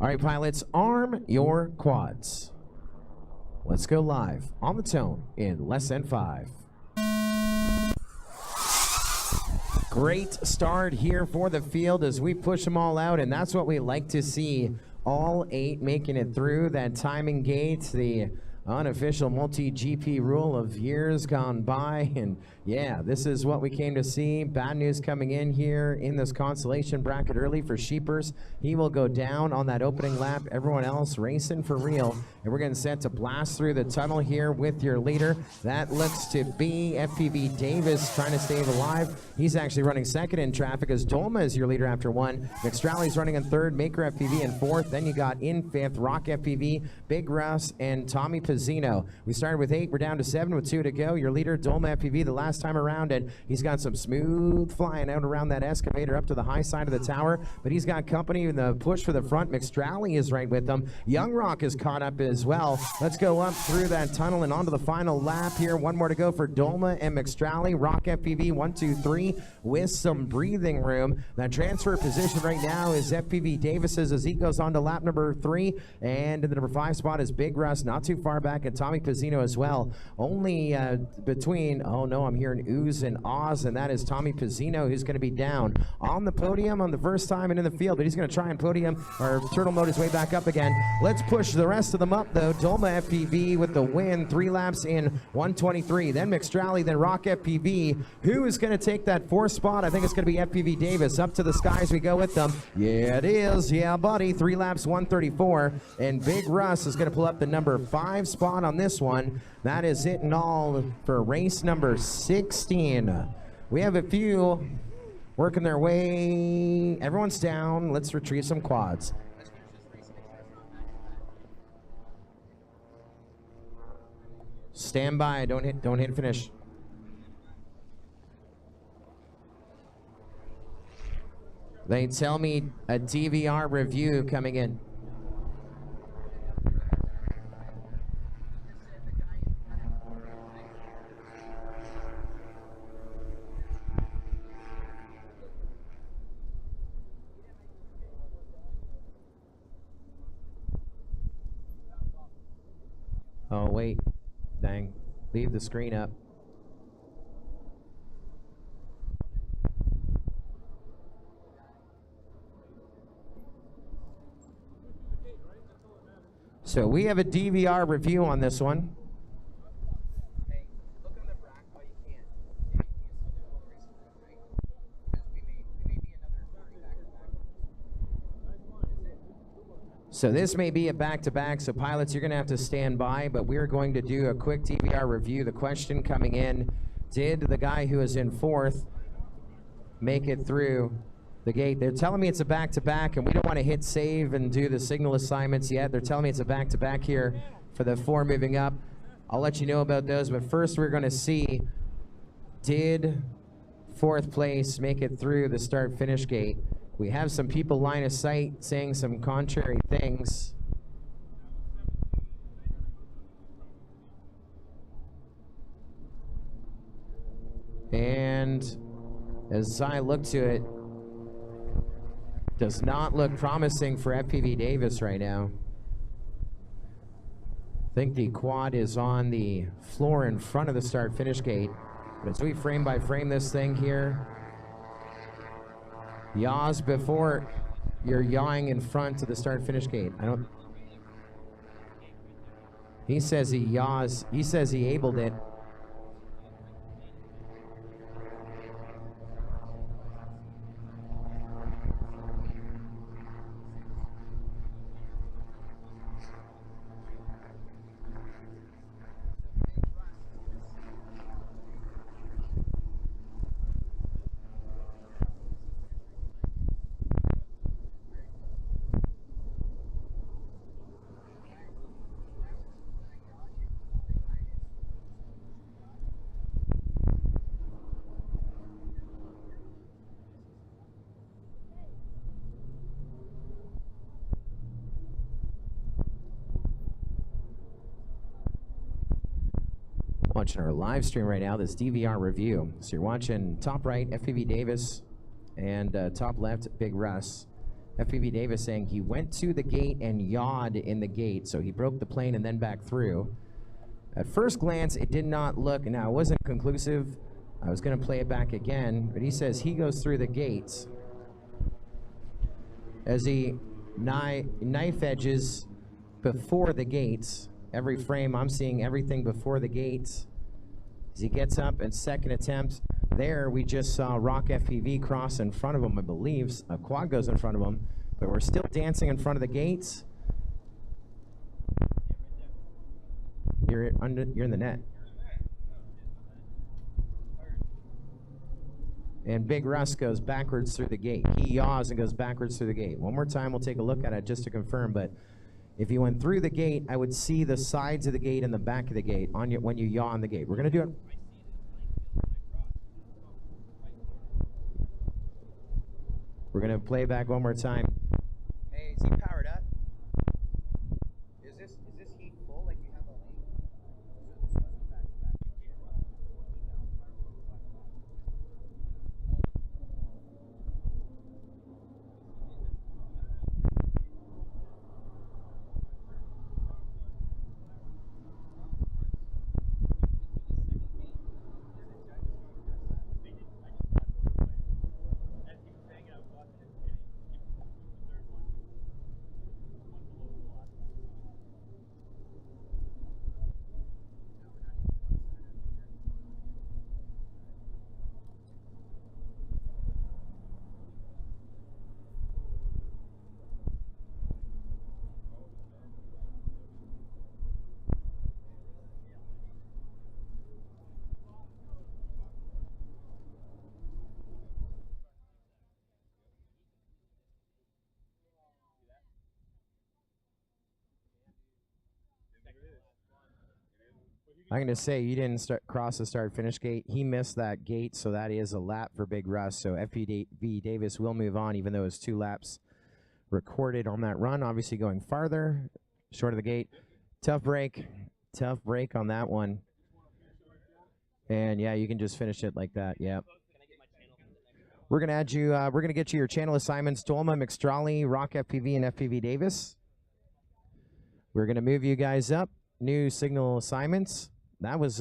All right, pilots, arm your quads. Let's go live on the tone in less than 5. Great start here for the field as we push them all out, and that's what we like to see. All 8 making it through that timing gate, the unofficial multi-GP rule of years gone by. And yeah, this is what we came to see. Bad news coming in here in this consolation bracket early for Sheepers. He will go down on that opening lap. Everyone else racing for real. And we're getting set to blast through the tunnel here with your leader. That looks to be FPV Davis trying to stay alive. He's actually running second in traffic as Dolma is your leader after 1. McStrally's running in 3rd, Maker FPV in 4th. Then you got in 5th, Rock FPV, Big Russ, and Tommy Pezzino. We started with 8, we're down to 7 with 2 to go. Your leader, Dolma FPV, the last time around, and he's got some smooth flying out around that excavator up to the high side of the tower, but he's got company in the push for the front. McStrally is right with them. YoungRok is caught up as well. Let's go up through that tunnel and onto the final lap here. 1 more to go for Dolma and McStrally. Rock FPV 1, 2, 3 with some breathing room. That transfer position right now is FPV Davis's as he goes on to lap number 3, and in the number 5 spot is Big Russ, not too far back, and Tommy Pezzino as well. Only between, oh no, I'm hearing oohs and ahs, and that is Tommy Pezzino who's going to be down on the podium on the first time and in the field, but he's going to try and podium or turtle mode his way back up again. Let's push the rest of them up though. Dolma FPV with the win, 3 laps in 1:23. Then McStrally, then Rock FPV. Who is going to take that 4th spot? I think it's going to be FPV Davis. Up to the skies we go with them. Yeah, it is. Yeah, buddy. 3 laps, 1:34. And Big Russ is going to pull up the number 5 spot on this one. That is it and all for race number 16. We have a few working their way. Everyone's down. Let's retrieve some quads. Stand by. Don't hit finish. They tell me a DVR review coming in. Oh, wait. Dang. Leave the screen up. So we have a DVR review on this one. Hey, look on the rack while you can. You still do all the racing, right? Because we may be another 30 back-to-back. So this may be a back-to-back, so pilots, you're going to have to stand by, but we're going to do a quick DVR review. The question coming in, did the guy who is in 4th make it through the gate? They're telling me it's a back-to-back, and we don't want to hit save and do the signal assignments yet. They're telling me it's a back-to-back here for the 4 moving up. I'll let you know about those, but first we're going to see, did 4th place make it through the start-finish gate? We have some people line of sight saying some contrary things. And as I look to it, does not look promising for FPV Davis right now. I think the quad is on the floor in front of the start-finish gate. But as we frame by frame this thing here, yaws before you're yawing in front of the start-finish gate. He says he yaws. He says he abled it. Watching our live stream right now, this DVR review. So you're watching top right, FPV Davis, and top left, Big Russ. FPV Davis saying he went to the gate and yawed in the gate, so he broke the plane and then back through. At first glance, it did not look, now it wasn't conclusive. I was going to play it back again, but he says he goes through the gates as he knife edges before the gates. Every frame I'm seeing everything before the gates. As he gets up and second attempt, there we just saw Rock FPV cross in front of him, I believe. A quad goes in front of him, but we're still dancing in front of the gates. You're in the net. And Big Russ goes backwards through the gate. He yaws and goes backwards through the gate. One more time, we'll take a look at it just to confirm, but if you went through the gate, I would see the sides of the gate and the back of the gate on when you yaw on the gate. We're gonna do it. We're gonna play back one more time. Hey, is he powered up? Is this heat full? Like you have a lane? This wasn't back to back. I'm going to say you didn't cross the start-finish gate. He missed that gate, so that is a lap for Big Russ. So FPV Davis will move on, even though it's 2 laps recorded on that run. Obviously going farther, short of the gate. Tough break on that one. And yeah, you can just finish it like that. Yeah. We're going to add you, we're going to get you your channel assignments, Dolma, McStrolly, Rock FPV, and FPV Davis. We're going to move you guys up. New signal assignments. That was